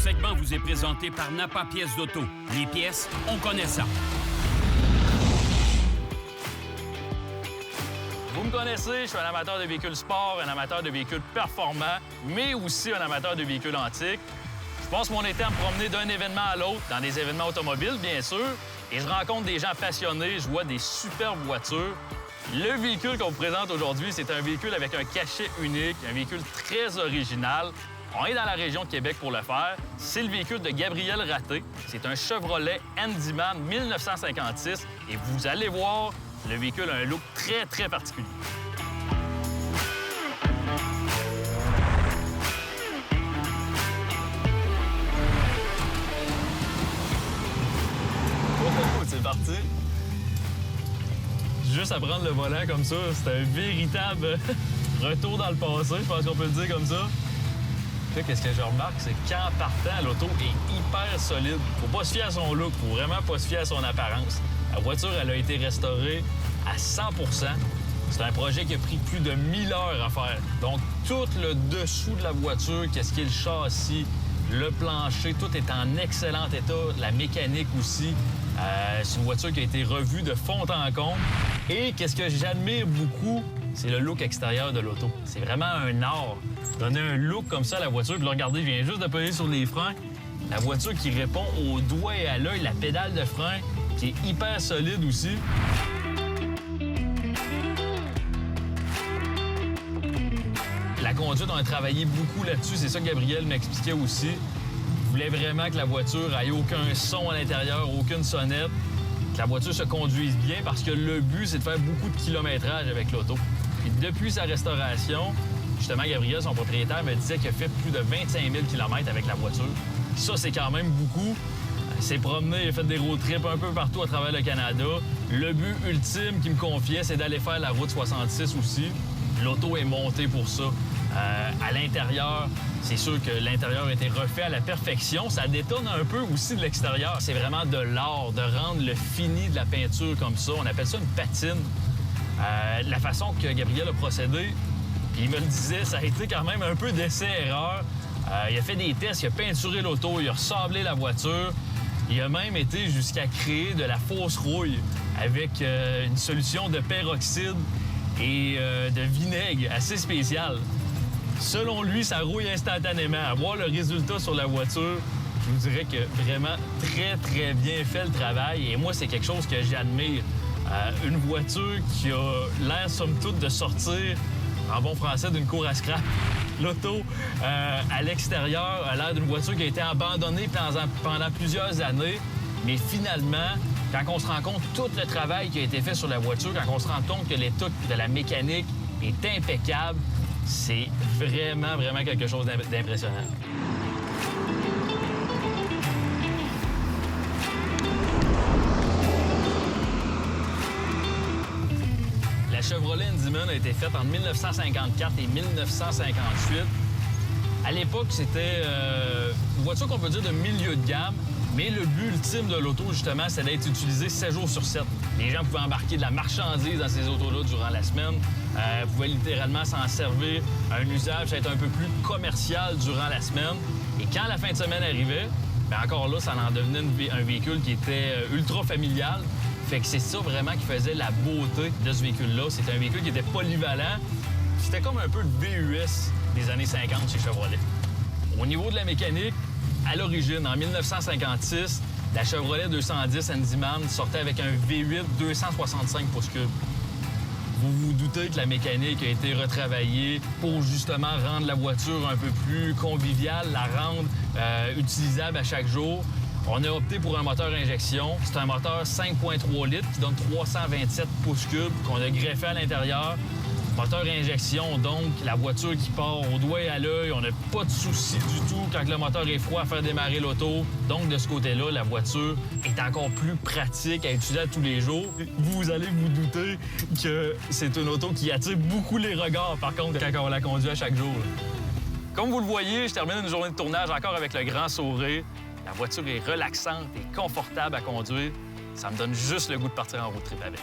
segment vous est présenté par Napa Pièces d'Auto. Les pièces, on connaît ça. Vous me connaissez, je suis un amateur de véhicules sport, un amateur de véhicules performants, mais aussi un amateur de véhicules antiques. Je passe mon été à me promener d'un événement à l'autre, dans des événements automobiles, bien sûr, et je rencontre des gens passionnés, je vois des superbes voitures. Le véhicule qu'on vous présente aujourd'hui, c'est un véhicule avec un cachet unique, un véhicule très original. On est dans la région de Québec pour le faire. C'est le véhicule de Gabriel Raté. C'est un Chevrolet Handyman 1956 et vous allez voir, le véhicule a un look très, très particulier. Oh, c'est parti! Juste à prendre le volant comme ça, c'est un véritable retour dans le passé, je pense qu'on peut le dire comme ça. Là, qu'est-ce que je remarque, c'est qu'en partant, l'auto est hyper solide. Faut pas se fier à son look, faut vraiment pas se fier à son apparence. La voiture, elle a été restaurée à 100 %. C'est un projet qui a pris plus de 1000 heures à faire. Donc, tout le dessous de la voiture, qu'est-ce qui est le châssis, le plancher, tout est en excellent état. La mécanique aussi. C'est une voiture qui a été revue de fond en comble. Et qu'est-ce que j'admire beaucoup, c'est le look extérieur de l'auto. C'est vraiment un art. Donner un look comme ça à la voiture. Puis là, regardez, je viens juste de peser sur les freins. La voiture qui répond au doigt et à l'œil, la pédale de frein qui est hyper solide aussi. La conduite, on a travaillé beaucoup là-dessus. C'est ça que Gabriel m'expliquait aussi. Il voulait vraiment que la voiture ait aucun son à l'intérieur, aucune sonnette, que la voiture se conduise bien parce que le but, c'est de faire beaucoup de kilométrage avec l'auto. Et depuis sa restauration, justement, Gabriel, son propriétaire, me disait qu'il a fait plus de 25 000 km avec la voiture. Ça, c'est quand même beaucoup. Il s'est promené, il a fait des road trips un peu partout à travers le Canada. Le but ultime qu'il me confiait, c'est d'aller faire la route 66 aussi. L'auto est montée pour ça. À l'intérieur, c'est sûr que l'intérieur a été refait à la perfection. Ça détonne un peu aussi de l'extérieur. C'est vraiment de l'art, de rendre le fini de la peinture comme ça. On appelle ça une patine. La façon que Gabriel a procédé, puis il me le disait, ça a été quand même un peu d'essai-erreur. Il a fait des tests, il a peinturé l'auto, il a ressablé la voiture. Il a même été jusqu'à créer de la fausse rouille avec une solution de peroxyde et de vinaigre assez spéciale. Selon lui, ça rouille instantanément. À voir le résultat sur la voiture, je vous dirais que vraiment très, très bien fait le travail. Et moi, c'est quelque chose que j'admire. Une voiture qui a l'air, somme toute, de sortir, en bon français, d'une cour à scrap. L'auto, à l'extérieur, a l'air d'une voiture qui a été abandonnée pendant plusieurs années. Mais finalement, quand on se rend compte tout le travail qui a été fait sur la voiture, quand on se rend compte que l'état de la mécanique est impeccable, c'est vraiment, vraiment quelque chose d'impressionnant. La Chevrolet Handyman a été faite en 1954 et 1958. À l'époque, c'était une voiture qu'on peut dire de milieu de gamme, mais le but ultime de l'auto, justement, c'est d'être utilisé 7 jours sur 7. Les gens pouvaient embarquer de la marchandise dans ces autos-là durant la semaine, pouvaient littéralement s'en servir à un usage être un peu plus commercial durant la semaine. Et quand la fin de semaine arrivait, bien encore là, ça en devenait un véhicule qui était ultra familial. Fait que c'est ça vraiment qui faisait la beauté de ce véhicule-là. C'était un véhicule qui était polyvalent. C'était comme un peu le VUS des années 50 chez Chevrolet. Au niveau de la mécanique, à l'origine, en 1956, la Chevrolet 210 Handyman sortait avec un V8 265 pouces cubes. Vous vous doutez que la mécanique a été retravaillée pour justement rendre la voiture un peu plus conviviale, la rendre utilisable à chaque jour. On a opté pour un moteur injection. C'est un moteur 5,3 litres qui donne 327 pouces cubes qu'on a greffé à l'intérieur. Moteur injection, donc la voiture qui part au doigt et à l'œil, on n'a pas de souci du tout quand le moteur est froid à faire démarrer l'auto. Donc de ce côté-là, la voiture est encore plus pratique à utiliser tous les jours. Vous allez vous douter que c'est une auto qui attire beaucoup les regards, par contre, quand on la conduit à chaque jour. Comme vous le voyez, je termine une journée de tournage encore avec le grand sourire. La voiture est relaxante et confortable à conduire. Ça me donne juste le goût de partir en road trip avec.